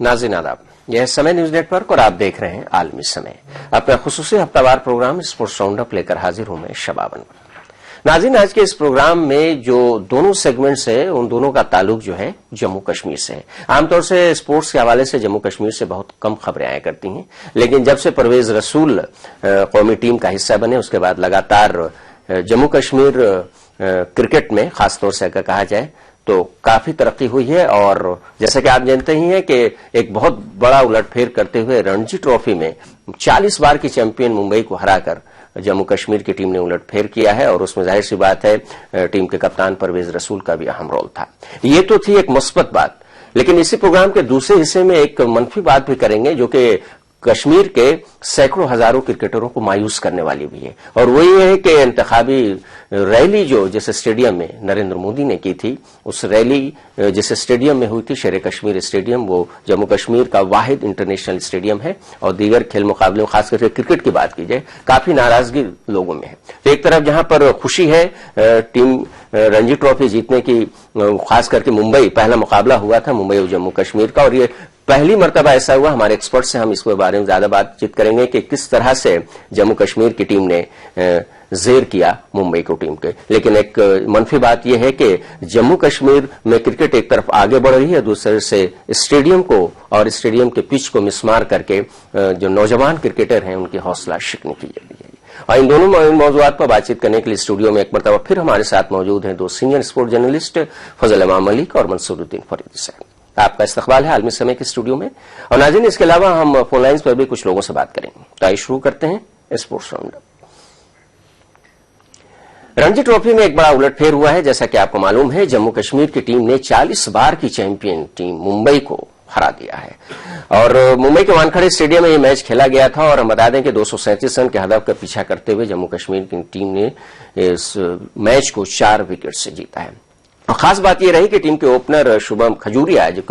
नाज़रीन आदाब, यह समय न्यूज नेटवर्क और आप देख रहे हैं आलमी समय। अपना खुसूसी हफ्तावार प्रोग्राम स्पोर्ट्स राउंडअप लेकर हाजिर हूं मैं शबाबन। नाज़रीन, आज के इस प्रोग्राम में जो दोनों सेगमेंट्स है उन दोनों का ताल्लुक जो है जम्मू कश्मीर से है। आमतौर से स्पोर्ट्स के हवाले से जम्मू कश्मीर से बहुत कम खबरें आया करती हैं, लेकिन जब से परवेज रसूल कौमी टीम का हिस्सा बने उसके बाद लगातार जम्मू कश्मीर क्रिकेट में खासतौर से अगर कहा जाए तो काफी तरक्की हुई है। और जैसा कि आप जानते ही हैं कि एक बहुत बड़ा उलटफेर करते हुए रणजी ट्रॉफी में 40 बार की चैंपियन मुंबई को हराकर जम्मू कश्मीर की टीम ने उलटफेर किया है और उसमें जाहिर सी बात है टीम के कप्तान परवेज रसूल का भी अहम रोल था। ये तो थी एक मुस्बत बात, लेकिन इसी प्रोग्राम के दूसरे हिस्से में एक मनफी बात भी करेंगे जो कि कश्मीर के सैकड़ों हजारों क्रिकेटरों को मायूस करने वाली भी है। और वो ये है कि इंतखाबी रैली जो जिस स्टेडियम में नरेंद्र मोदी ने की थी, उस रैली जिस स्टेडियम में हुई थी शेर कश्मीर स्टेडियम, वो जम्मू कश्मीर का वाहिद इंटरनेशनल स्टेडियम है और दीगर खेल मुकाबलों खासकर क्रिकेट की बात की जाए काफी नाराजगी लोगों में है। तो एक तरफ जहां पर खुशी है टीम रणजी ट्रॉफी जीतने की, खास करके मुंबई पहला मुकाबला हुआ था मुंबई और जम्मू कश्मीर का, और ये पहली मर्तबा ऐसा हुआ। हमारे एक्सपर्ट से हम इसके बारे में ज्यादा बातचीत करेंगे कि किस तरह से जम्मू कश्मीर की टीम ने जेर किया मुंबई को टीम के। लेकिन एक मनफी बात यह है कि जम्मू कश्मीर में क्रिकेट एक तरफ आगे बढ़ रही है, दूसरे से स्टेडियम को और स्टेडियम के पिच को मिसमार करके जो नौजवान क्रिकेटर हैं उनकी हौसला शिकनी की जा रही है। और इन दोनों मौजूदात पर बातचीत करने के लिए स्टूडियो में एक मरतबा फिर हमारे साथ मौजूद हैं दो सीनियर स्पोर्ट जर्नलिस्ट फजल इमाम मलिक और मंसूरुद्दीन फरीदी साहब। आपका इस्तकबाल है आलमी समय के स्टूडियो में। और नाज़रीन, इसके अलावा हम फोन लाइन्स पर भी कुछ लोगों से बात करेंगे। तो आइए शुरू करते हैं स्पोर्ट्स राउंडअप। रणजी ट्रॉफी में एक बड़ा उलटफेर हुआ है। जैसा कि आपको मालूम है, जम्मू कश्मीर की टीम ने 40 बार की चैंपियन टीम मुंबई को हरा दिया है और मुंबई के वानखेड़े स्टेडियम में यह मैच खेला गया था। और हम बता दें कि 237 रन के हदफ का पीछा करते हुए जम्मू कश्मीर की टीम ने इस मैच को 4 विकेट से जीता है। और खास बात यह रही कि टीम के ओपनर शुभम खजूरिया, जो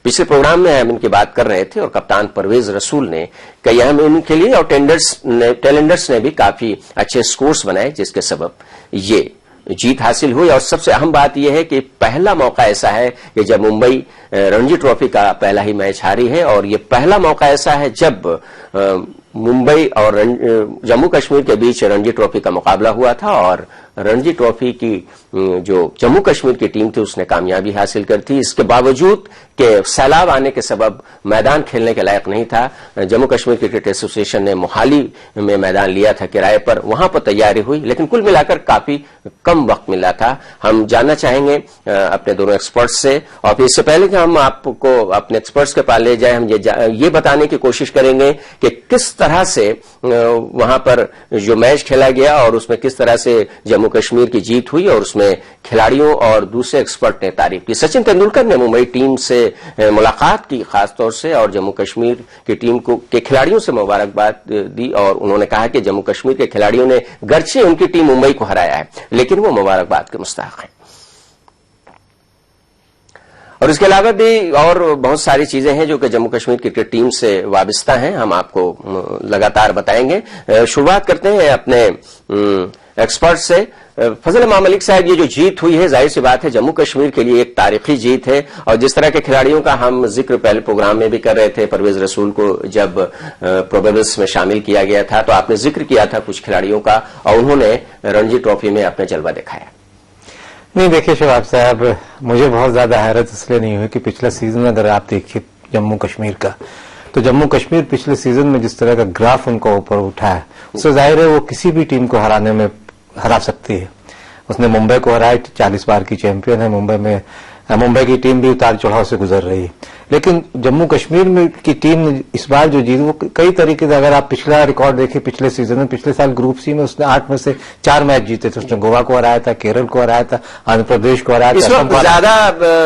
पिछले प्रोग्राम में हम इनकी बात कर रहे थे, और कप्तान परवेज रसूल ने कई अहम इनिंग खेली और टेलेंडर्स ने भी काफी अच्छे स्कोर्स बनाए, जिसके सबब ये जीत हासिल हुई। और सबसे अहम बात यह है कि पहला मौका ऐसा है कि जब मुंबई रणजी ट्रॉफी का पहला ही मैच हारी है, और ये पहला मौका ऐसा है जब मुंबई और जम्मू कश्मीर के बीच रणजी ट्रॉफी का मुकाबला हुआ था और रणजी ट्रॉफी की जो जम्मू कश्मीर की टीम थी उसने कामयाबी हासिल कर थी। इसके बावजूद कि सैलाब आने के सबब मैदान खेलने के लायक नहीं था, जम्मू कश्मीर क्रिकेट एसोसिएशन ने मोहाली में मैदान लिया था किराए पर, वहां पर तैयारी हुई, लेकिन कुल मिलाकर काफी कम वक्त मिला था। हम जानना चाहेंगे अपने दोनों एक्सपर्ट्स से, और फिर इससे पहले कि हम आपको अपने एक्सपर्ट्स के पास ले जाए, हम ये बताने की कोशिश करेंगे कि किस तरह से वहां पर जो मैच खेला गया और उसमें किस तरह से जम्मू कश्मीर की जीत हुई और उसमें खिलाड़ियों और दूसरे एक्सपर्ट ने तारीफ की। सचिन तेंदुलकर ने मुंबई टीम से मुलाकात की खासतौर से और जम्मू कश्मीर की टीम के खिलाड़ियों से मुबारकबाद दी, और उन्होंने कहा कि जम्मू कश्मीर के खिलाड़ियों ने गर्चे उनकी टीम मुंबई को हराया है, लेकिन वो मुबारकबाद के मुस्तहक हैं। और इसके अलावा भी और बहुत सारी चीजें हैं जो कि जम्मू कश्मीर क्रिकेट टीम से वाबस्ता हैं, हम आपको लगातार बताएंगे। शुरुआत करते हैं अपने एक्सपर्ट से। फजल इमाम मलिक साहब, ये जो जीत हुई है जाहिर सी बात है जम्मू कश्मीर के लिए एक तारीखी जीत है, और जिस तरह के खिलाड़ियों का हम जिक्र पहले प्रोग्राम में भी कर रहे थे, परवेज रसूल को जब प्रोबेबल्स में शामिल किया गया था तो आपने जिक्र किया था कुछ खिलाड़ियों का और उन्होंने रणजी ट्रॉफी में अपना जलवा दिखाया। नहीं, देखिए शबाब साहब, मुझे बहुत ज्यादा हैरत इसलिए नहीं हुई कि पिछला सीजन अगर आप देखिए जम्मू कश्मीर का, तो जम्मू कश्मीर पिछले सीजन में जिस तरह का ग्राफ उनका ऊपर उठा है, उससे जाहिर है वो किसी भी टीम को हरा सकती है। उसने मुंबई को हराया, 40 बार की चैंपियन है मुंबई की टीम भी उतार चढ़ाव से गुजर रही है, लेकिन जम्मू कश्मीर में की टीम इस बार जो जीत वो कई तरीके से, अगर आप पिछला रिकॉर्ड देखिए पिछले सीजन में, पिछले साल ग्रुप सी में उसने 8 में से 4 मैच जीते थे। उसने गोवा को हराया था, केरल को हराया था, आंध्र प्रदेश को हराया था। इस वक्त ज्यादा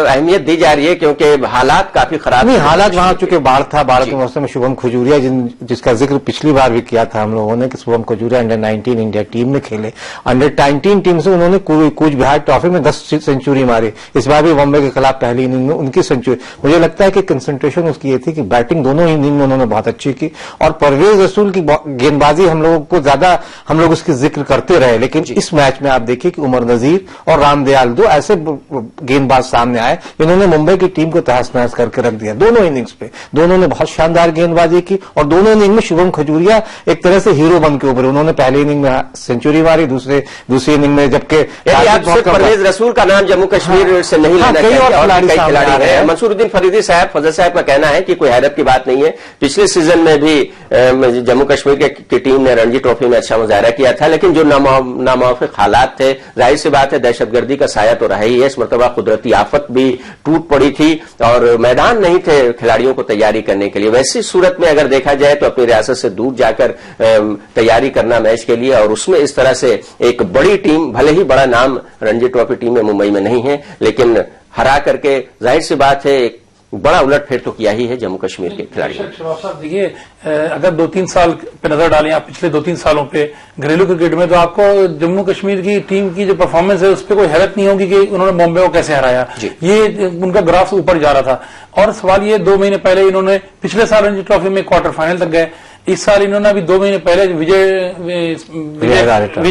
अहमियत दी जा रही है क्योंकि हालात काफी खराब नहीं, हालात वहां चूंकि बाढ़ के मौसम में शुभम खजूरिया जिसका जिक्र पिछली बार भी किया था हम लोगों ने कि Shubham Khajuria under-19 India team में खेले, अंडर-19 टीम से उन्होंने कूच बिहार ट्रॉफी में 10 सेंचुरी मारी। इस बार भी बॉम्बे के खिलाफ पहली इनिंग में उनकी सेंचुरी, मुझे लगता है कि कंसंट्रेशन उसकी ये थी कि बैटिंग दोनों इनिंग में उन्होंने बहुत अच्छी की, और परवेज रसूल की गेंदबाजी हम लोगों को ज्यादा हम लोग उसकी जिक्र करते रहे, लेकिन इस मैच में आप देखिए कि उमर नजीर और रामदयाल दो ऐसे गेंदबाज सामने आए जिन्होंने मुंबई की टीम को तहस नहस करके रख दिया दोनों इनिंग्स पे। दोनों ने बहुत शानदार गेंदबाजी की और दोनों इनिंग में शुभम खजूरिया एक तरह से हीरो बन के उभरे। उन्होंने पहली इनिंग में सेंचुरी मारी, दूसरी इनिंग में, जबकि परवेज रसूल का नाम जम्मू कश्मीर से नहीं लेना चाहिए, कई खिलाड़ी हैं। मंसूरुद्दीन फरीदी साहब, फजल साहब का कहना है कि कोई हैरत की बात नहीं है, पिछले सीजन में भी जम्मू कश्मीर की टीम ने रणजी ट्रॉफी में अच्छा मुजाहरा किया था, लेकिन जो नामुवाफिक हालात थे, जाहिर सी बात है दहशतगर्दी का साया तो रहा ही है, इस मरतबा कुदरती आफत भी टूट पड़ी थी और मैदान नहीं थे खिलाड़ियों को तैयारी करने के लिए। वैसी सूरत में अगर देखा जाए तो अपनी रियासत से दूर जाकर तैयारी करना मैच के लिए, और उसमें इस तरह से एक बड़ी टीम, भले ही बड़ा नाम रणजी ट्रॉफी टीम में मुंबई में नहीं है, लेकिन हरा करके जाहिर सी बात है एक बड़ा उलटफेर तो किया ही है जम्मू कश्मीर के खिलाड़ियों। शबाब साहब देखिए, अगर 2-3 साल पे नजर डालें आप पिछले 2-3 सालों पे घरेलू क्रिकेट में, तो आपको जम्मू कश्मीर की टीम की जो परफॉर्मेंस है उस पर कोई हैरत नहीं होगी कि उन्होंने बॉम्बे को कैसे हराया। ये उनका ग्राफ ऊपर जा रहा था। और सवाल ये, 2 महीने पहले इन्होंने पिछले साल रणजी ट्रॉफी में क्वार्टर फाइनल तक गए, इस साल इन्होंने अभी 2 महीने पहले विजय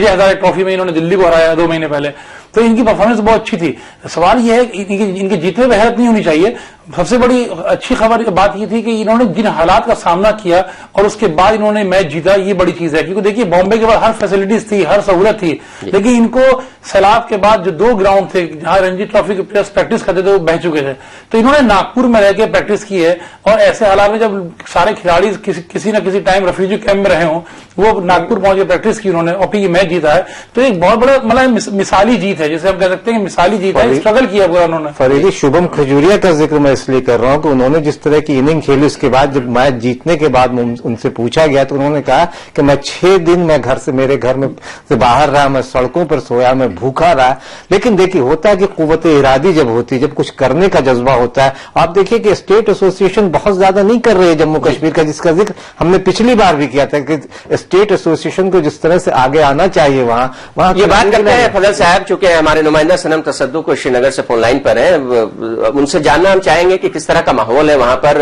हजारे ट्रॉफी में इन्होंने दिल्ली को हराया 2 महीने पहले, तो इनकी परफॉर्मेंस बहुत अच्छी थी। सवाल यह है कि इनके जीतने में हैरत नहीं होनी चाहिए। सबसे बड़ी अच्छी खबर बात यह थी कि इन्होंने जिन हालात का सामना किया और उसके बाद इन्होंने मैच जीता, ये बड़ी चीज है। क्योंकि देखिए बॉम्बे के बाद हर फैसिलिटीज थी, हर सहूलत थी, लेकिन इनको सैलाब के बाद जो 2 ग्राउंड थे जहां रणजी ट्रॉफी के प्लेयर्स प्रैक्टिस करते थे वो बह चुके थे, तो इन्होंने नागपुर में रहकर प्रैक्टिस की है। और ऐसे हालात में जब सारे खिलाड़ी किसी न किसी टाइम रेफ्यूजी कैंप में रहे हों, वो नागपुर पहुंच के प्रैक्टिस की उन्होंने और फिर ये मैच जीता है, तो एक बहुत बड़ा मतलब मिसाली जीत है, जिसे हम कह सकते हैं कि मिसाली जीत है। स्ट्रगल किया पूरा उन्होंने। फरीदी, शुभम खजूरिया का जिक्र मैं इसलिए कर रहा हूं कि उन्होंने जिस तरह की इनिंग खेली, उसके बाद जब मैच जीतने के बाद उनसे पूछा गया तो उन्होंने कहा कि मैं 6 दिन मैं मेरे घर में से बाहर रहा, मैं सड़कों पर सोया, मैं भूखा रहा। लेकिन देखिए होता है कि कुव्वत इरादी जब होती है, जब कुछ करने का जज्बा होता है, आप देखिए कि स्टेट एसोसिएशन बहुत ज्यादा नहीं कर रही है जम्मू कश्मीर का, जिसका जिक्र हमने पिछली बार भी किया था कि स्टेट एसोसिएशन को जिस तरह से आगे आना चाहिए वहां ये बात करते हैं फजल साहब, चूंकि हमारे नुमाइंदा सनम तसद्दुक को श्रीनगर से फोन लाइन पर है, उनसे जानना हम चाहेंगे कि किस तरह का माहौल है वहां पर।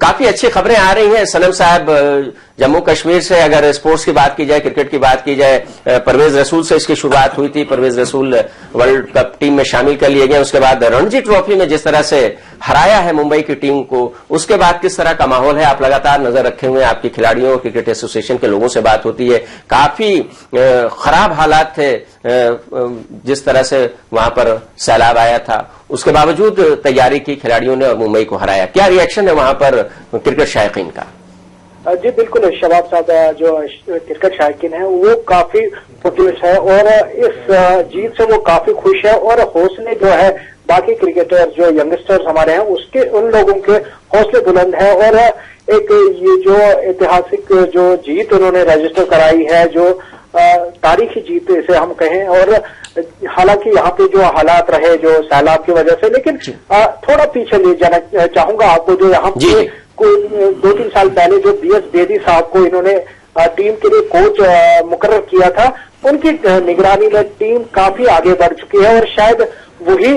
काफी अच्छी खबरें आ रही हैं सनम साहब जम्मू कश्मीर से। अगर स्पोर्ट्स की बात की जाए, क्रिकेट की बात की जाए, परवेज रसूल से इसकी शुरुआत हुई थी, परवेज रसूल वर्ल्ड कप टीम में शामिल कर लिए गए, उसके बाद रणजी ट्रॉफी में जिस तरह से हराया है मुंबई की टीम को, उसके बाद किस तरह का माहौल है? आप लगातार नजर रखे हुए हैं, आपकी खिलाड़ियों, क्रिकेट एसोसिएशन के लोगों से बात होती है, काफी खराब हालात थे जिस तरह से वहां पर सैलाब आया था, उसके बावजूद तैयारी की खिलाड़ियों ने और मुंबई को हराया। क्या रिएक्शन है वहां पर क्रिकेट शायकीन का? जी बिल्कुल, शबाब साहब जो क्रिकेट शायकीन है वो काफी पुरजोश है और इस जीत से वो काफी खुश है, और हौसले जो है बाकी क्रिकेटर जो यंगस्टर्स हमारे हैं उसके, उन लोगों के हौसले बुलंद है। और एक ये जो ऐतिहासिक जो जीत उन्होंने रजिस्टर कराई है, जो तारीखी जीत इसे हम कहें, और हालांकि यहाँ पे जो हालात रहे जो सैलाब की वजह से, लेकिन थोड़ा पीछे ले जाना चाहूंगा आपको। जो यहाँ पे 2-3 साल पहले जो BS बेदी साहब को इन्होंने टीम के लिए कोच मुकर्रर किया था, उनकी निगरानी में टीम काफी आगे बढ़ चुकी है, और शायद वही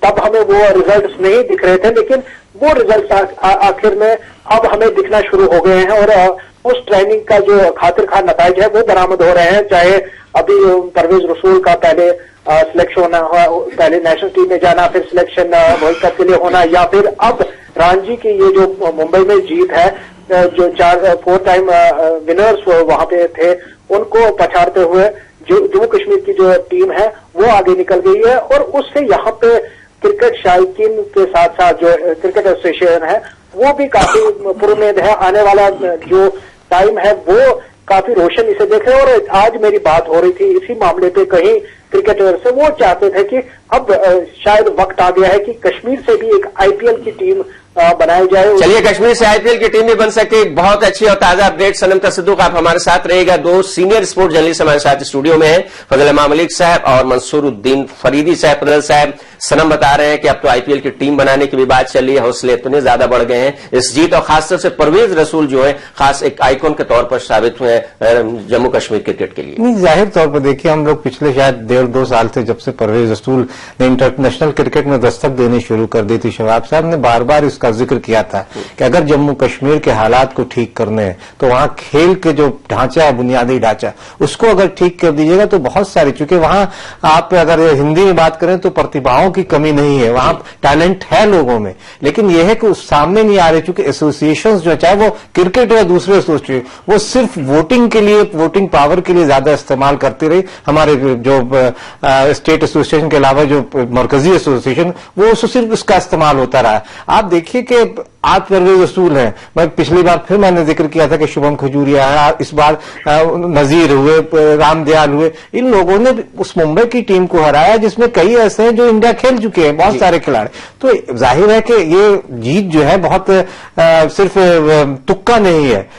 तब हमें वो रिजल्ट्स नहीं दिख रहे थे, लेकिन वो रिजल्ट्स आखिर में अब हमें दिखना शुरू हो गए हैं, और उस ट्रेनिंग का जो खातिर खा नताइज है वो बरामद हो रहे हैं। चाहे अभी परवेज रसूल का पहले सिलेक्शन होना, पहले नेशनल टीम में जाना, फिर सिलेक्शन वर्ल्ड कप के लिए होना, या फिर अब रणजी की ये जो मुंबई में जीत है, जो 4 टाइम विनर्स वहां पे थे, उनको पछाड़ते हुए जम्मू कश्मीर की जो टीम है वो आगे निकल गई है। और उससे यहाँ पे क्रिकेट शायकीन के साथ साथ जो क्रिकेट एसोसिएशन है वो भी काफी पुरुमेद है। आने वाला जो टाइम है वो काफी रोशन इसे देख रहे हैं। और आज मेरी बात हो रही थी इसी मामले पे कहीं क्रिकेटर से, वो चाहते थे कि अब शायद वक्त आ गया है कि कश्मीर से भी एक IPL की टीम बनाई जाए। चलिए, कश्मीर से IPL की टीम भी बन सके। बहुत अच्छी और ताजा अपडेट सनम तसद्दुक आप हमारे साथ रहेगा। 2 सीनियर स्पोर्ट जर्नलिस्ट हमारे साथ स्टूडियो में हैं, फजल मलिक साहब और मंसूरुद्दीन फरीदी साहब। फजल साहब, सनम बता रहे हैं कि अब तो IPL की टीम बनाने की भी बात चल रही है, हौसले इतने ज्यादा बढ़ गए हैं इस जीत, और खासतौर से परवेज रसूल जो है खास एक आइकॉन के तौर पर साबित हुए हैं जम्मू कश्मीर क्रिकेट के लिए। नहीं, जाहिर तौर पर देखिए हम लोग पिछले शायद 1.5 1.5-2 साल से जब से परवेज रसूल ने इंटरनेशनल क्रिकेट में दस्तक देनी शुरू कर दी थी, शबाब साहब ने बार बार इसका जिक्र किया था कि अगर जम्मू कश्मीर के हालात को ठीक करने हैं तो वहां खेल के जो ढांचा है, बुनियादी ढांचा, उसको अगर ठीक कर दीजिएगा तो बहुत सारे, चूंकि वहां आप अगर हिंदी में बात करें तो प्रतिभाओं की कमी नहीं है, वहां टैलेंट है लोगों में, लेकिन यह है कि उस सामने नहीं आ रहे, चूंकि एसोसिएशंस जो चाहे वो क्रिकेट या दूसरे एसोसिएशन, वो सिर्फ वोटिंग के लिए, वोटिंग पावर के लिए ज्यादा इस्तेमाल करती रही। हमारे जो स्टेट एसोसिएशन के अलावा जो मरकजी एसोसिएशन, वो सिर्फ उसका इस्तेमाल होता रहा। आप देखिए कि आज परवेज रसूल है, मैं पिछली बार फिर मैंने जिक्र किया था कि शुभम खजूरिया है, इस बार नजीर हुए, रामदयाल हुए, इन लोगों ने उस मुंबई की टीम को हराया जिसमें कई ऐसे हैं जो इंडिया खेल चुके हैं, बहुत सारे खिलाड़ी। तो जाहिर है कि ये जीत जो है बहुत सिर्फ तुक्का नहीं है।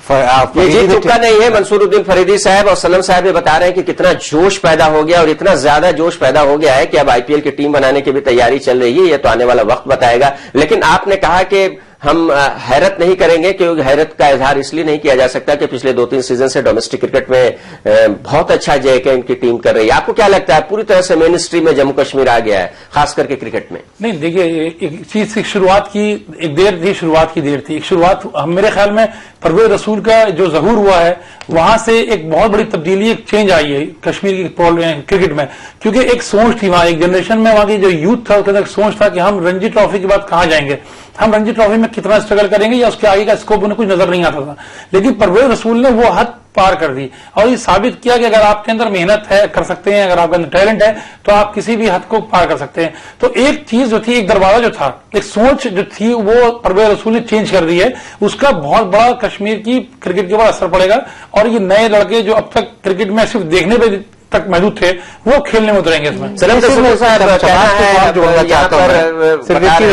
ये जीत तुक्का नहीं है। मंसूरुद्दीन फरीदी साहब और सनम साहब ये बता रहे हैं कि कितना जोश पैदा हो गया और इतना ज्यादा जोश पैदा हो गया है कि अब आईपीएल की टीम बनाने की भी तैयारी चल रही है। ये तो आने वाला वक्त बताएगा। लेकिन आपने कहा कि हम हैरत नहीं करेंगे, क्योंकि हैरत का इजहार इसलिए नहीं किया जा सकता कि पिछले 2-3 सीजन से डोमेस्टिक क्रिकेट में बहुत अच्छा जयके इनकी टीम कर रही है। आपको क्या लगता है, पूरी तरह से मेन स्ट्रीम में जम्मू कश्मीर आ गया है, खास करके क्रिकेट में? नहीं, देखिए, एक चीज की शुरुआत की एक देर थी, शुरुआत की देर थी। एक शुरुआत मेरे ख्याल में परवेज रसूल का जो ज़हूर हुआ है, वहां से एक बहुत बड़ी तब्दीली, एक चेंज आई है कश्मीर की क्रिकेट में, क्योंकि एक सोच थी वहां, एक जनरेशन में वहां की जो यूथ था, उसके अंदर एक सोच था कि हम रणजी ट्रॉफी के बाद कहां जाएंगे, हम रणजी ट्रॉफी में कितना स्ट्रगल करेंगे या उसके आगे का स्कोप उन्हें कुछ नजर नहीं आता था। लेकिन परवेज रसूल ने वो हद पार कर दी और ये साबित किया कि अगर आपके अंदर मेहनत है, कर सकते हैं, अगर आपके अंदर टैलेंट है तो आप किसी भी हद को पार कर सकते हैं। तो एक चीज जो थी, एक दरवाजा जो था, एक सोच जो थी, वो परवेज रसूल ने चेंज कर दी है। उसका बहुत बड़ा कश्मीर की क्रिकेट के ऊपर असर पड़ेगा और ये नए लड़के जो अब तक क्रिकेट में सिर्फ देखने पे तक मौजूद थे, वो खेलने में उतरेंगे इसमें। सिर्फ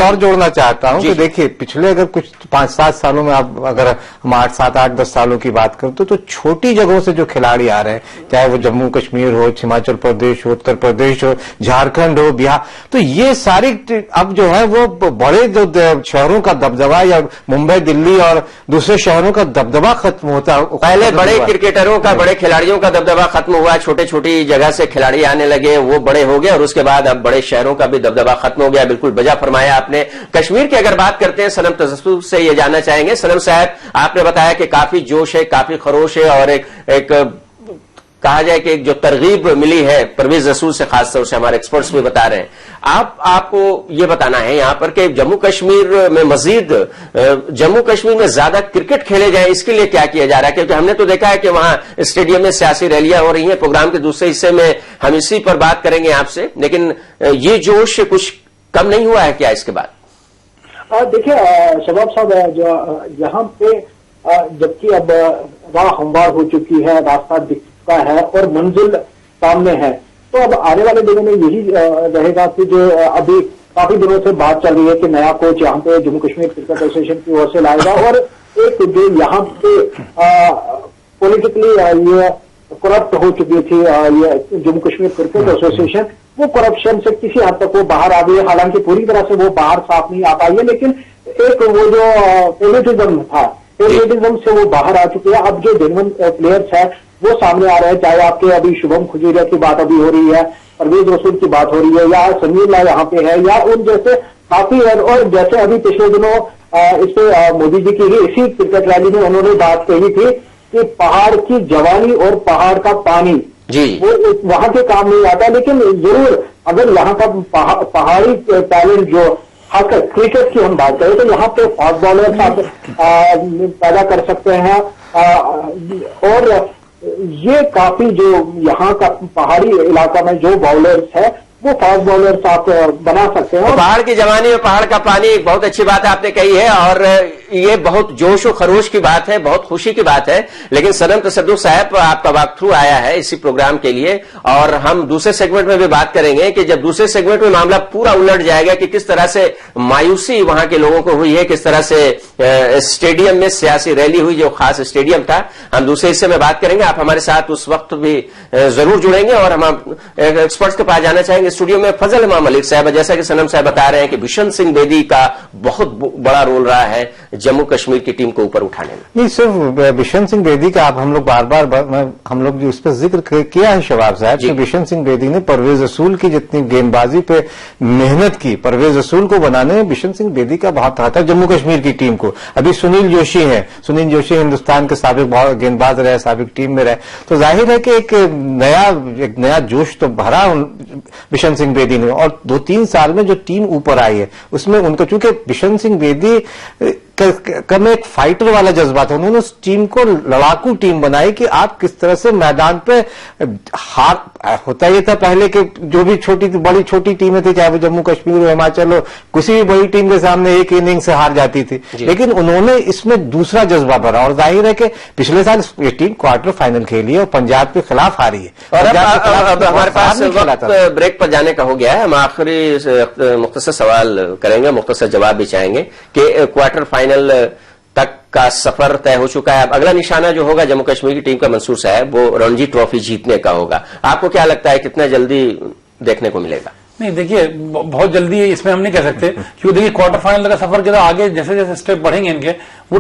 और जोड़ना चाहता हूं कि देखिए, पिछले अगर कुछ 5-7 सालों में आप अगर हम 8-7-8-10 सालों की बात करते तो छोटी जगहों से जो खिलाड़ी आ रहे हैं, चाहे वो जम्मू कश्मीर हो, हिमाचल प्रदेश हो, उत्तर प्रदेश हो, झारखंड हो, बिहार, तो ये सारी अब जो है वो बड़े जो शहरों का दबदबा या मुंबई, दिल्ली और दूसरे शहरों का दबदबा खत्म होता है। पहले बड़े क्रिकेटरों का, बड़े खिलाड़ियों का दबदबा खत्म हुआ, छोटे छोटी जगह से खिलाड़ी आने लगे, वो बड़े हो गए और उसके बाद अब बड़े शहरों का भी दबदबा खत्म हो गया। बिल्कुल बजा फरमाया आपने। कश्मीर की अगर बात करते हैं, सनम तजस्सुर से ये जानना चाहेंगे। सनम साहब, आपने बताया कि काफी जोश है, काफी खरोश है और एक कहा जाए कि एक जो तरगीब मिली है परवेज रसूल से, खासतौर से हमारे एक्सपर्ट्स भी बता रहे हैं। आपको ये बताना है यहां पर कि जम्मू कश्मीर में मजीद, जम्मू कश्मीर में ज्यादा क्रिकेट खेले जाए, इसके लिए क्या किया जा रहा है? क्योंकि हमने तो देखा है कि वहां स्टेडियम में सियासी रैलियां हो रही हैं। प्रोग्राम के दूसरे हिस्से में हम इसी पर बात करेंगे आपसे, लेकिन ये जोश कुछ कम नहीं हुआ है क्या इसके बाद? देखिए शबाब साहब, जो यहाँ पे जबकि अब राह हमवार हो चुकी है, रास्ता दिख चुका है और मंजिल सामने है, तो अब आने वाले दिनों में यही रहेगा कि जो अभी काफी दिनों से बात चल रही है कि नया कोच यहाँ पे जम्मू कश्मीर क्रिकेट एसोसिएशन की ओर से लाएगा और एक जो यहाँ पे पॉलिटिकली ये करप्ट हो चुकी थी ये जम्मू कश्मीर क्रिकेट एसोसिएशन, वो करप्शन से किसी हद तक वो बाहर आ गई है। हालांकि पूरी तरह से वो बाहर साफ नहीं आ पाई है, लेकिन एक वो जो फेवरेटिज्म था, फेवरेटिज्म से वो बाहर आ चुकी है। अब जो जेन्युइन प्लेयर्स है वो सामने आ रहे हैं, चाहे आपके अभी शुभम खजूरिया की बात अभी हो रही है, परवेज रसूल की बात हो रही है, या समीर यहाँ पे है, या उन जैसे काफी है। और जैसे अभी पिछले दिनों इस पे मोदी जी की ही इसी क्रिकेट रैली में उन्होंने बात कही थी कि पहाड़ की जवानी और पहाड़ का पानी जी वो वहां के काम नहीं आता, लेकिन जरूर अगर यहाँ का पहाड़ी टैलेंट जो खासकर क्रिकेट की हम बात करें तो यहाँ पे फास्ट बॉलर पैदा कर सकते हैं और ये काफी जो यहाँ का पहाड़ी इलाका में जो बॉलर्स है वो फास्ट बॉलर्स आप बना सकते हैं। पहाड़ की जवानी और पहाड़ का पानी, एक बहुत अच्छी बात आपने कही है और ये बहुत जोश और खरोश की बात है, बहुत खुशी की बात है। लेकिन सनम तजस्सुर साहब, आपका वक्त थ्रू आया है इसी प्रोग्राम के लिए और हम दूसरे सेगमेंट में भी बात करेंगे कि जब दूसरे सेगमेंट में मामला पूरा उलट जाएगा कि किस तरह से मायूसी वहां के लोगों को हुई है, किस तरह से स्टेडियम में सियासी रैली हुई, जो खास स्टेडियम था। हम दूसरे हिस्से में बात करेंगे, आप हमारे साथ उस वक्त भी जरूर जुड़ेंगे और हम एक्सपर्ट्स के पास जाना चाहेंगे। स्टूडियो में फजल इमाम मलिक साहब, जैसा कि सनम साहब बता रहे हैं कि बिशन सिंह बेदी का बहुत बड़ा रोल रहा है जम्मू कश्मीर की टीम को ऊपर उठाने में? नहीं, सिर्फ बिशन सिंह बेदी का आप हम लोग बार हम लोग जो उस पर जिक्र किया है शबाब साहब, तो बिशन सिंह बेदी ने परवेज रसूल की जितनी गेंदबाजी पे मेहनत की, परवेज रसूल को बनाने में बिशन सिंह बेदी का बहुत हाथ है जम्मू कश्मीर की टीम को। अभी सुनील जोशी है, सुनील जोशी हिंदुस्तान के साबिक गेंदबाज रहे, साबिक टीम में रहे, तो जाहिर है कि एक नया जोश तो भरा बिशन सिंह बेदी ने। और 2-3 साल में जो टीम ऊपर आई है उसमें उनको, चूंकि बिशन सिंह बेदी में एक फाइटर वाला जज्बा था, उन्होंने उस टीम को लड़ाकू टीम बनाई कि आप किस तरह से मैदान पे हार होता ये था पहले कि जो भी बड़ी छोटी टीमें थी, चाहे वो जम्मू कश्मीर हो, हिमाचल हो, किसी भी बड़ी टीम के सामने एक इनिंग से हार जाती थी, लेकिन उन्होंने इसमें दूसरा जज्बा भरा। और जाहिर है कि पिछले साल ये टीम क्वार्टर फाइनल खेली है और पंजाब के खिलाफ हारी है। और अब हमारे पास वक्त ब्रेक पर जाने का हो गया है, हम आखिरी मुख्तसर सवाल करेंगे, मुख्तसर जवाब भी चाहेंगे कि क्वार्टर फाइनल तक का सफर तय हो चुका है। अब अगला निशाना जो होगा जम्मू कश्मीर की टीम का, मंसूर साहब, वो रणजी ट्रॉफी जीतने का होगा। आपको क्या लगता है कितना जल्दी देखने को मिलेगा? नहीं, देखिए बहुत जल्दी इसमें हम नहीं कह सकते, क्योंकि देखिए क्वार्टर फाइनल का सफर के तो आगे जैसे जैसे स्टेप बढ़ेंगे इनके, वो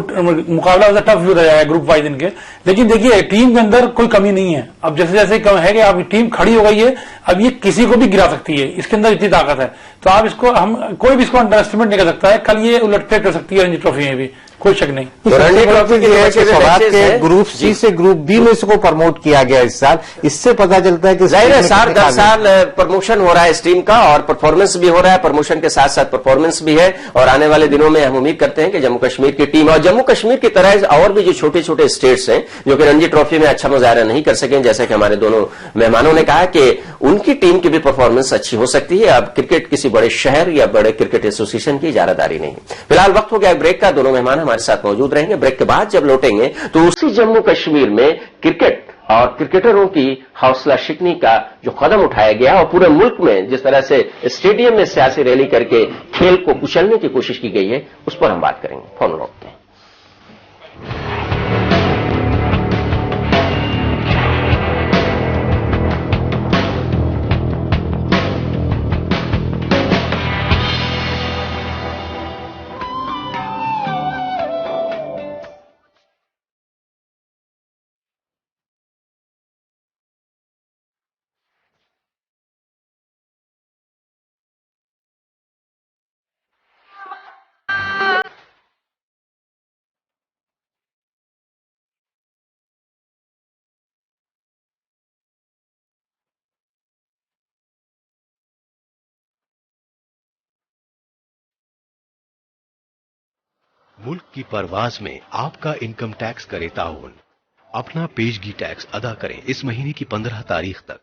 मुकाबला टफ भी होता जाएगा ग्रुप वाइज इनके। लेकिन देखिए टीम के अंदर कोई कमी नहीं है, अब जैसे जैसे कम है कि अब टीम खड़ी हो गई है, अब ये किसी को भी गिरा सकती है, इसके अंदर इतनी ताकत है। तो आप इसको, हम कोई भी इसको अंडर एस्टिमेट नहीं कर सकता है, कल ये उलटफेर कर सकती है रणजी ट्रॉफी में भी, कोई शक नहीं। तो रणजी ट्रॉफी के ग्रुप सी से ग्रुप बी में इसको प्रमोट किया गया इस साल, इससे पता चलता है कि जाहिर है 7-10 साल प्रमोशन हो रहा है इस टीम का, और परफॉर्मेंस भी हो रहा है, प्रमोशन के साथ साथ परफॉर्मेंस भी है। और आने वाले दिनों में हम उम्मीद करते हैं कि जम्मू कश्मीर की टीम, और जम्मू कश्मीर की तरह और भी जो छोटे छोटे स्टेट्स हैं जो कि रणजी ट्रॉफी में अच्छा मुजाहरा नहीं कर सके, जैसे कि हमारे दोनों मेहमानों ने कहा कि उनकी टीम की भी परफॉर्मेंस अच्छी हो सकती है। अब क्रिकेट किसी बड़े शहर या बड़े क्रिकेट एसोसिएशन की इजारादारी नहीं। फिलहाल वक्त हो गया ब्रेक का, दोनों मेहमान हमारे साथ मौजूद रहेंगे। ब्रेक के बाद जब लौटेंगे तो उसी जम्मू कश्मीर में क्रिकेट और क्रिकेटरों की हौसला शिकनी का जो कदम उठाया गया और पूरे मुल्क में जिस तरह से स्टेडियम में सियासी रैली करके खेल को कुचलने की कोशिश की गई है, उस पर हम बात करेंगे। फोन रोकते हैं। मुल्क की परवाज में आपका इनकम टैक्स करे ताउन। अपना पेशगी टैक्स अदा करें इस महीने की 15 तारीख तक।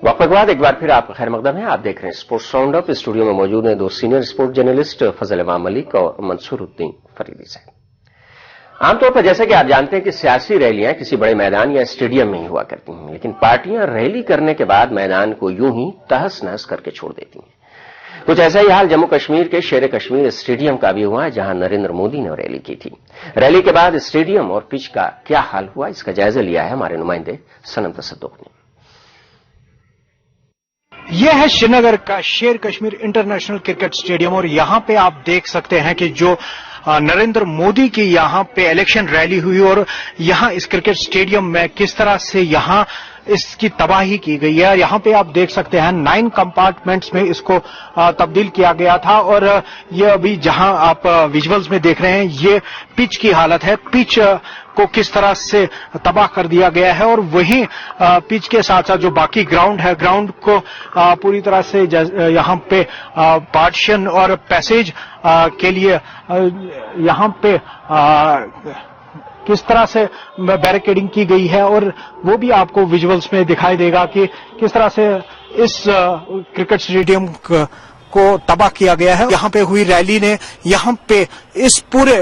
वक्त के बाद एक बार फिर आपका खैर मकदम है। आप देख रहे हैं स्पोर्ट्स राउंड अप। स्टूडियो में मौजूद हैं दो सीनियर स्पोर्ट्स जर्नलिस्ट फजल इमाम मलिक और मंसूर उद्दीन फरीदी साहब। आमतौर पर जैसा कि आप जानते हैं कि सियासी रैलियां किसी बड़े मैदान या स्टेडियम में ही हुआ करती हैं, लेकिन पार्टियां रैली करने के बाद मैदान को यूं ही तहस नहस करके छोड़ देती हैं। कुछ ऐसा ही हाल जम्मू कश्मीर के शेर कश्मीर स्टेडियम का भी हुआ, जहां नरेंद्र मोदी ने रैली की थी। रैली के बाद स्टेडियम और पिच का क्या हाल हुआ, इसका जायजा लिया है हमारे नुमाइंदे सनम तसद्दुक ने। यह है श्रीनगर का शेर कश्मीर इंटरनेशनल क्रिकेट स्टेडियम और यहां पे आप देख सकते हैं कि जो नरेंद्र मोदी की यहां पे इलेक्शन रैली हुई और यहां इस क्रिकेट स्टेडियम में किस तरह से यहां इसकी तबाही की गई है। यहां पे आप देख सकते हैं 9 कंपार्टमेंट्स में इसको तब्दील किया गया था और ये अभी जहां आप विजुअल्स में देख रहे हैं ये पिच की हालत है। पिच को किस तरह से तबाह कर दिया गया है और वहीं पिच के साथ साथ जो बाकी ग्राउंड है, ग्राउंड को पूरी तरह से यहां पे पार्टीशन और पैसेज के लिए यहां पे किस तरह से बैरिकेडिंग की गई है और वो भी आपको विजुअल्स में दिखाई देगा कि किस तरह से इस क्रिकेट स्टेडियम को तबाह किया गया है। यहाँ पे हुई रैली ने यहाँ पे इस पूरे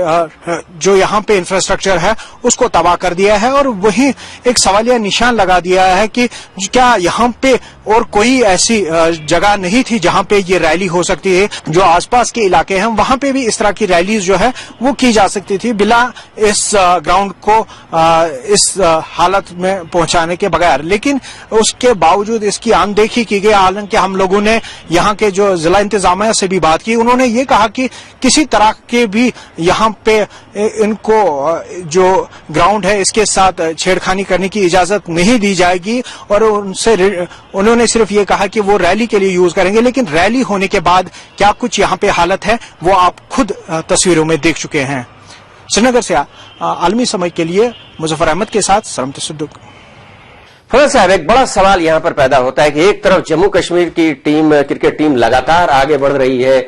जो यहाँ पे इंफ्रास्ट्रक्चर है उसको तबाह कर दिया है और वहीं एक सवालिया निशान लगा दिया है कि क्या यहाँ पे और कोई ऐसी जगह नहीं थी जहां पे ये रैली हो सकती है। जो आसपास के इलाके हैं वहां पे भी इस तरह की रैलीज जो है वो की जा सकती थी बिना इस ग्राउंड को इस हालत में पहुंचाने के बगैर, लेकिन उसके बावजूद इसकी अनदेखी की गई। हालांकि हम लोगों ने यहाँ के जो जिला इंतजामिया से भी बात की, उन्होंने ये कहा कि किसी तरह के भी यहाँ पे इनको जो ग्राउंड है इसके साथ छेड़खानी करने की इजाजत नहीं दी जाएगी और उन्होंने सिर्फ ये कहा कि वो रैली के लिए यूज करेंगे। लेकिन रैली होने के बाद क्या कुछ यहाँ पे हालत है वो आप खुद तस्वीरों में देख चुके हैं। श्रीनगर से आलमी समय के लिए मुजफ्फर अहमद के साथ सरमत सिद्दीक। फजल साहब, एक बड़ा सवाल यहां पर पैदा होता है कि एक तरफ जम्मू कश्मीर की टीम, क्रिकेट टीम लगातार आगे बढ़ रही है,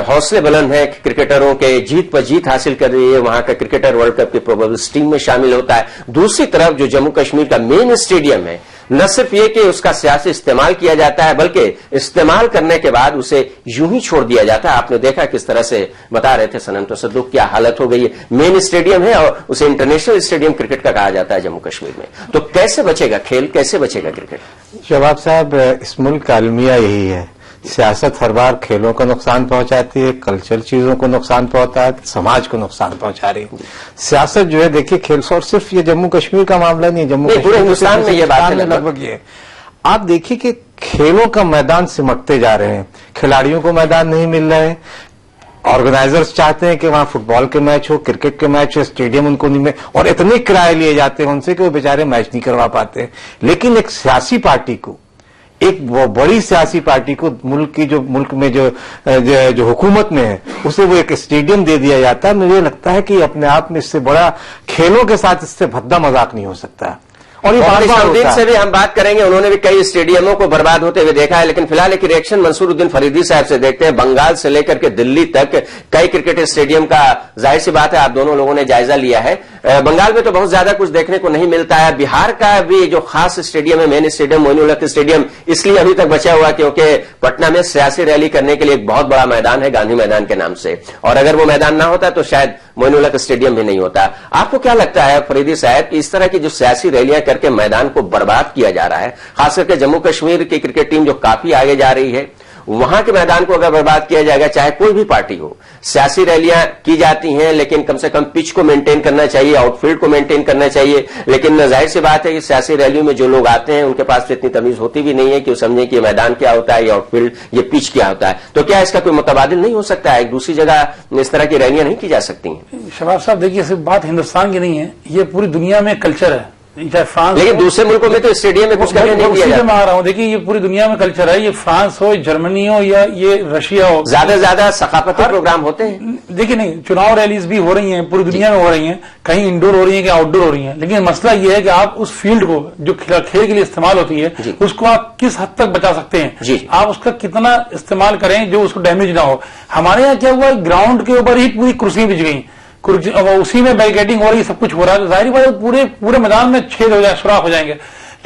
हौसले बुलंद है क्रिकेटरों के, जीत पर जीत हासिल कर रही है, वहां का क्रिकेटर वर्ल्ड कप की प्रोबेबल टीम में शामिल होता है। दूसरी तरफ जो जम्मू कश्मीर का मेन स्टेडियम है, न सिर्फ ये कि उसका सियासी इस्तेमाल किया जाता है बल्कि इस्तेमाल करने के बाद उसे यूं ही छोड़ दिया जाता है। आपने देखा किस तरह से बता रहे थे सनम तसद्दुक, क्या हालत हो गई है। मेन स्टेडियम है और उसे इंटरनेशनल स्टेडियम क्रिकेट का कहा जाता है जम्मू कश्मीर में। तो कैसे बचेगा खेल, कैसे बचेगा क्रिकेट? शबाब साहब, इस मुल्क का अलमिया यही है, सियासत हर बार खेलों को नुकसान पहुंचाती है, कल्चरल चीजों को नुकसान पहुंचाता है, समाज को नुकसान पहुंचा रही है। सियासत जो है देखिए खेल, और सिर्फ ये जम्मू कश्मीर का मामला नहीं है, जम्मू कश्मीर पूरे हिंदुस्तान में ये बात है लगभग ये। आप देखिए कि खेलों का मैदान सिमटते जा रहे हैं, खिलाड़ियों को मैदान नहीं मिल रहे हैं। ऑर्गेनाइजर्स चाहते हैं कि वहां फुटबॉल के मैच हो, क्रिकेट के मैच हो, स्टेडियम उनको नहीं मिले और इतने किराए लिए जाते हैं उनसे कि वो बेचारे मैच नहीं करवा पाते। लेकिन एक सियासी पार्टी को, एक वो बड़ी सियासी पार्टी को मुल्क में जो हुकूमत में है उसे वो एक स्टेडियम दे दिया जाता है। मुझे लगता है कि अपने आप में इससे बड़ा खेलों के साथ इससे भद्दा मजाक नहीं हो सकता। और ये बार से भी हम बात करेंगे, उन्होंने भी कई स्टेडियमों को बर्बाद होते हुए देखा है। लेकिन फिलहाल एक रिएक्शन मंसूरुद्दीन फरीदी साहब से देखते हैं। बंगाल से लेकर के दिल्ली तक कई क्रिकेट स्टेडियम का जाहिर सी बात है आप दोनों लोगों ने जायजा लिया है। बंगाल में तो बहुत ज्यादा कुछ देखने को नहीं मिलता है। बिहार का भी जो खास स्टेडियम है, main stadium Moinul Haq stadium, इसलिए अभी तक बचा हुआ क्योंकि पटना में सियासी रैली करने के लिए एक बहुत बड़ा मैदान है गांधी मैदान के नाम से, और अगर वो मैदान ना होता तो शायद मोइनुल हक स्टेडियम भी नहीं होता। आपको क्या लगता है फरीदी साहब कि इस तरह की जो सियासी रैलियां करके मैदान को बर्बाद किया जा रहा है, खास करके जम्मू कश्मीर की क्रिकेट टीम जो काफी आगे जा रही है, वहां के मैदान को अगर बर्बाद किया जाएगा, चाहे कोई भी पार्टी हो, सियासी रैलियां की जाती हैं लेकिन कम से कम पिच को मेंटेन करना चाहिए, आउटफील्ड को मेंटेन करना चाहिए। लेकिन जाहिर सी बात है कि सियासी रैलियों में जो लोग आते हैं उनके पास इतनी तमीज होती भी नहीं है कि वो समझे कि मैदान क्या होता है, ये आउटफील्ड, ये पिच क्या होता है। तो क्या इसका कोई मुतबादिल नहीं हो सकता है? एक दूसरी जगह इस तरह की रैलियां नहीं की जा सकती हैं? शबाब साहब देखिए, सिर्फ बात हिंदुस्तान की नहीं है, ये पूरी दुनिया में कल्चर है। चाहे फ्रांस, लेकिन दूसरे मुल्कों में तो स्टेडियम में कुछ करने नहीं दिया जाता। मैं आ रहा हूँ, देखिए ये पूरी दुनिया में कल्चर है। ये फ्रांस हो, जर्मनी हो या ये रशिया हो, ज्यादा से ज्यादा सकाफती प्रोग्राम होते हैं। देखिए नहीं, चुनाव रैलीज भी हो रही हैं, पूरी दुनिया में हो रही हैं, कहीं इंडोर हो रही है, कहीं आउटडोर हो रही है। लेकिन मसला ये है कि आप उस फील्ड को जो खेल के लिए इस्तेमाल होती है उसको आप किस हद तक बचा सकते हैं, आप उसका कितना इस्तेमाल करें जो उसको डैमेज ना हो। हमारे यहाँ क्या हुआ, ग्राउंड के ऊपर ही पूरी कुर्सियां बिछ गई, उसी में बैरिकेडिंग हो रही, सब कुछ हो रहा है। जाहिर बात पूरे मैदान में छेद हो जाए, सुराख हो जाएंगे।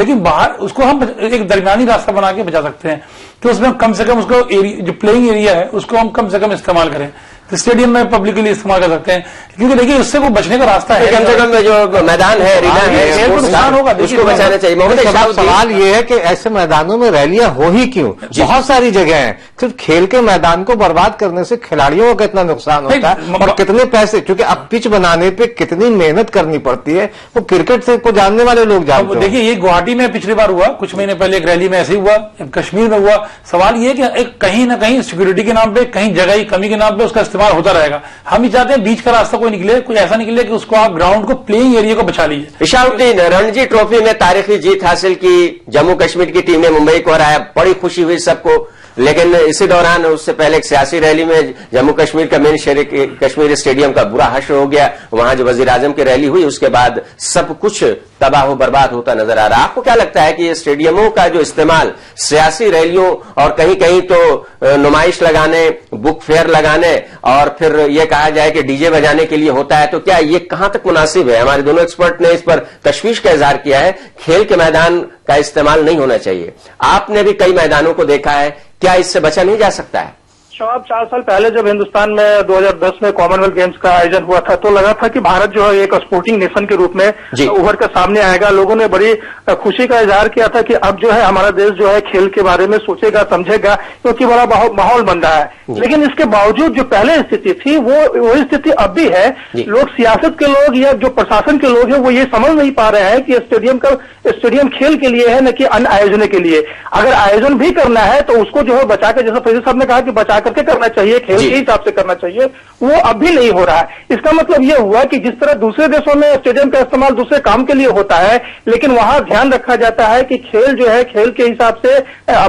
लेकिन बाहर उसको हम एक दरमियानी रास्ता बना के बचा सकते हैं कि उसमें कम से कम उसको जो प्लेइंग एरिया है उसको हम कम से कम इस्तेमाल करें। तो स्टेडियम में पब्लिक के लिए इस्तेमाल कर सकते हैं, क्योंकि देखिए उससे वो बचने का रास्ता है। कम से कम जो मैदान है, एरिना है, नुकसान होगा, उसको बचाना चाहिए। सवाल ये है कि ऐसे मैदानों में रैलियां हो ही क्यों? बहुत सारी जगह हैं, सिर्फ खेल के मैदान को बर्बाद करने से खिलाड़ियों को कितना नुकसान होता है और कितने पैसे, क्योंकि अब पिच बनाने पे कितनी मेहनत करनी पड़ती है, वो क्रिकेट से को जानने वाले लोग जानते हैं। देखिए ये गुवाहाटी में पिछली बार हुआ, कुछ महीने पहले एक रैली में ऐसे ही हुआ, कश्मीर में हुआ। सवाल ये कि एक कहीं ना कहीं सिक्योरिटी के नाम पे, कहीं जगह की कमी के नाम पे उसका इस्तेमाल होता रहेगा। हम ही चाहते हैं बीच का रास्ता कोई निकले, कोई ऐसा निकले कि उसको आप ग्राउंड को, प्लेइंग एरिया को बचा लीजिए। इशाउद्दीन, रणजी ट्रॉफी में तारीखी जीत हासिल की जम्मू कश्मीर की टीम ने मुंबई को हराया, बड़ी खुशी हुई सबको। लेकिन इसी दौरान उससे पहले एक सियासी रैली में जम्मू कश्मीर का मेन शहर कश्मीर स्टेडियम का बुरा हश्र हो गया। वहां जो वजीर आजम की रैली हुई उसके बाद सब कुछ तबाह बर्बाद होता नजर आ रहा है। आपको क्या लगता है कि ये स्टेडियमों का जो इस्तेमाल सियासी रैलियों और कहीं कहीं तो नुमाइश लगाने, बुक फेयर लगाने और फिर यह कहा जाए कि डीजे बजाने के लिए होता है, तो क्या ये कहां तक मुनासिब है? हमारे दोनों एक्सपर्ट ने इस पर तशवीश का इजहार किया है। खेल के मैदान का इस्तेमाल नहीं होना चाहिए। आपने भी कई मैदानों को देखा है, क्या इससे बचा नहीं जा सकता है? शवाब 4 साल पहले जब हिंदुस्तान में 2010 में कॉमनवेल्थ गेम्स का आयोजन हुआ था तो लगा था कि भारत जो है एक स्पोर्टिंग नेशन के रूप में उभर कर सामने आएगा। लोगों ने बड़ी खुशी का इजहार किया था कि अब जो है हमारा देश जो है खेल के बारे में सोचेगा, समझेगा, क्योंकि बड़ा माहौल बन रहा है। लेकिन इसके बावजूद जो पहले स्थिति थी वही स्थिति अब भी है। लोग, सियासत के लोग या जो प्रशासन के लोग हैं वो ये समझ नहीं पा रहे हैं कि स्टेडियम खेल के लिए है न कि अन्य आयोजन के लिए। अगर आयोजन भी करना है तो उसको जो है बचा के, जैसा फैजल साहब ने कहा कि बचा करके करना चाहिए, खेल के हिसाब से करना चाहिए, वो अब भी नहीं हो रहा है। इसका मतलब ये हुआ कि जिस तरह दूसरे देशों में स्टेडियम का इस्तेमाल दूसरे काम के लिए होता है, लेकिन वहां ध्यान रखा जाता है कि खेल जो है खेल के हिसाब से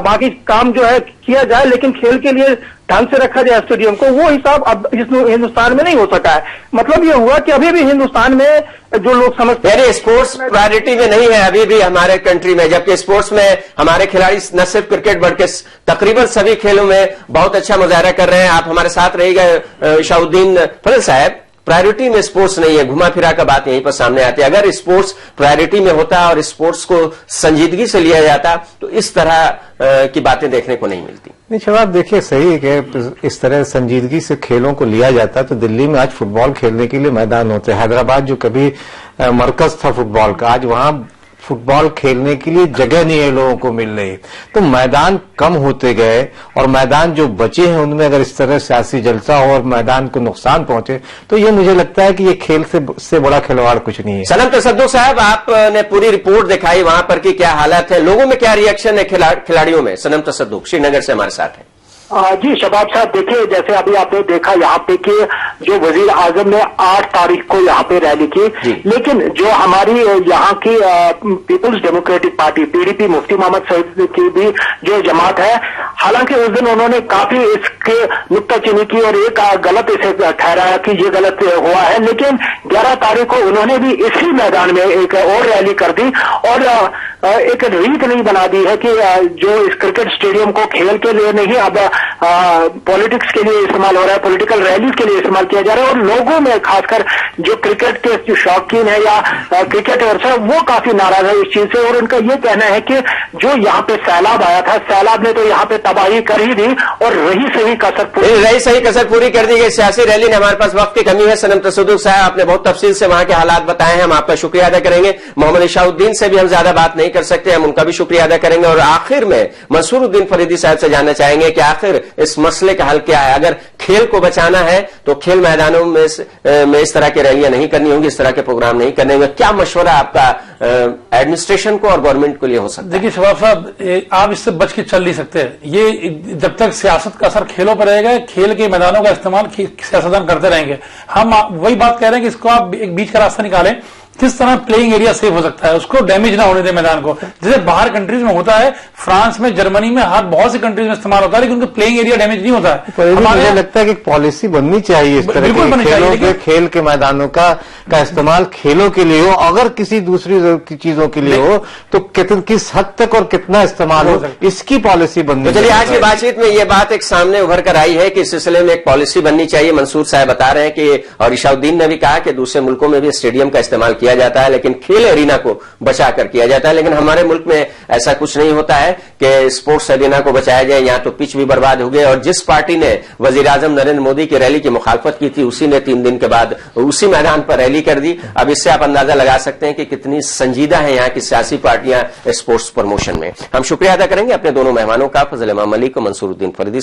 बाकी काम जो है किया जाए, लेकिन खेल के लिए ढंग से रखा जाए स्टेडियम को, वो हिसाब अब हिंदुस्तान में नहीं हो सका है। मतलब ये हुआ कि अभी भी हिंदुस्तान में जो लोग समझते हैं स्पोर्ट्स प्रायोरिटी में नहीं है अभी भी हमारे कंट्री में, जबकि स्पोर्ट्स में हमारे खिलाड़ी न सिर्फ क्रिकेट बल्कि तकरीबन सभी खेलों में बहुत अच्छा मुजाहरा कर रहे हैं। आप हमारे साथ रहिएगा इशाउद्दीन फजल साहब। प्रायोरिटी में स्पोर्ट्स नहीं है, घुमा फिरा का बात यहीं पर सामने आती है। अगर स्पोर्ट्स प्रायोरिटी में होता और स्पोर्ट्स को संजीदगी से लिया जाता तो इस तरह की बातें देखने को नहीं मिलती। नहीं शबाब, देखिए सही है कि इस तरह संजीदगी से खेलों को लिया जाता तो दिल्ली में आज फुटबॉल खेलने के लिए मैदान होते हैं। हैदराबाद जो कभी मरकज था फुटबॉल का, आज वहां फुटबॉल खेलने के लिए जगह नहीं है लोगों को मिल रही। तो मैदान कम होते गए और मैदान जो बचे हैं उनमें अगर इस तरह सियासी जलसा हो और मैदान को नुकसान पहुंचे तो ये मुझे लगता है कि ये खेल से बड़ा खिलवाड़ कुछ नहीं है। सनम तसद्दुक साहब, आपने पूरी रिपोर्ट दिखाई वहां पर की क्या हालत है, लोगों में क्या रिएक्शन है खिलाड़ियों में। सनम तसद्दुक श्रीनगर से हमारे साथ है। जी शबाब साहब, देखिए जैसे अभी आपने देखा यहाँ पे कि जो वजीर आजम ने 8 तारीख को यहाँ पे रैली की, लेकिन जो हमारी यहाँ की पीपुल्स डेमोक्रेटिक पार्टी पीडीपी मुफ्ती मोहम्मद सईद की भी जो जमात है, हालांकि उस दिन उन्होंने काफी इसके नुक्ताचीनी की और एक गलत इसे ठहराया कि ये गलत हुआ है। लेकिन 11 तारीख को उन्होंने भी इसी मैदान में एक और रैली कर दी और एक रीत नहीं बना दी है कि जो इस क्रिकेट स्टेडियम को खेल के लिए नहीं अब पॉलिटिक्स के लिए इस्तेमाल हो रहा है, पॉलिटिकल रैलीज के लिए इस्तेमाल किया जा रहा है। और लोगों में खासकर जो क्रिकेट के जो शौकीन है या क्रिकेटर्स है वो काफी नाराज है इस चीज से। और उनका ये कहना है कि जो यहाँ पे सैलाब आया था, सैलाब ने तो यहाँ पे तबाही कर ही दी और रही सही कसर पूरी कर दी गई सियासी रैली ने। हमारे पास वक्त की कमी है। सनम तसद्दुक साहब, आपने बहुत तफसील से वहां के हालात बताए हैं, हम आपका शुक्रिया अदा करेंगे। मोहम्मद इशाउद्दीन से भी हम ज्यादा बात नहीं कर सकते, हम उनका भी शुक्रिया अदा करेंगे। और आखिर में मंसूरुद्दीन फरीदी साहब से जानना चाहेंगे कि आखिर इस मसले का हल क्या है। अगर खेल को बचाना है तो खेल मैदानों में इस तरह की रैलियां नहीं करनी होंगी, इस तरह के प्रोग्राम नहीं करने होंगे। क्या मशवरा आपका एडमिनिस्ट्रेशन को और गवर्नमेंट को लिए हो सकता है? देखिए शबाब साहब, आप इससे बच के चल नहीं सकते। ये जब तक सियासत का असर खेलों पर रहेगा, खेल के मैदानों का इस्तेमाल सियासतदान करते रहेंगे। हम वही बात कह रहे हैं कि इसको आप एक बीच का रास्ता निकालें, किस तरह प्लेइंग एरिया सेफ हो सकता है, उसको डैमेज ना होने दे मैदान को, जैसे बाहर कंट्रीज में होता है। फ्रांस में, जर्मनी में, बहुत सी कंट्रीज में इस्तेमाल होता है, लेकिन उनका प्लेइंग एरिया डैमेज नहीं होता है। मुझे लगता है कि पॉलिसी बननी चाहिए इस तरह की, खेल के मैदानों का इस्तेमाल खेलों के लिए हो। अगर किसी दूसरी चीजों के लिए हो तो किस हद तक और कितना इस्तेमाल हो, इसकी पॉलिसी बननी चाहिए। चलिए, आज की बातचीत में ये बात एक सामने उभर कर आई है कि इस सिलसिले में एक पॉलिसी बननी चाहिए। मंसूर साहब बता रहे हैं कि, और इशाउद्दीन ने भी कहा कि दूसरे मुल्कों में भी स्टेडियम का इस्तेमाल किया जाता है, लेकिन खेल एरिना को बचाकर किया जाता है। लेकिन हमारे मुल्क में ऐसा कुछ नहीं होता है कि स्पोर्ट्स एरिना को बचाया जाए। यहां तो पिच भी बर्बाद हो गए। और जिस पार्टी ने वजीर आजम नरेंद्र मोदी की रैली की मुखालफत की थी, उसी ने 3 दिन के बाद उसी मैदान पर रैली कर दी। अब इससे आप अंदाजा लगा सकते हैं कि कितनी संजीदा है यहां की सियासी पार्टियां स्पोर्ट्स प्रमोशन में। हम शुक्रिया अदा करेंगे अपने दोनों मेहमानों का, फजल इमाम मलिक और मंसूरुद्दीन फरीदी।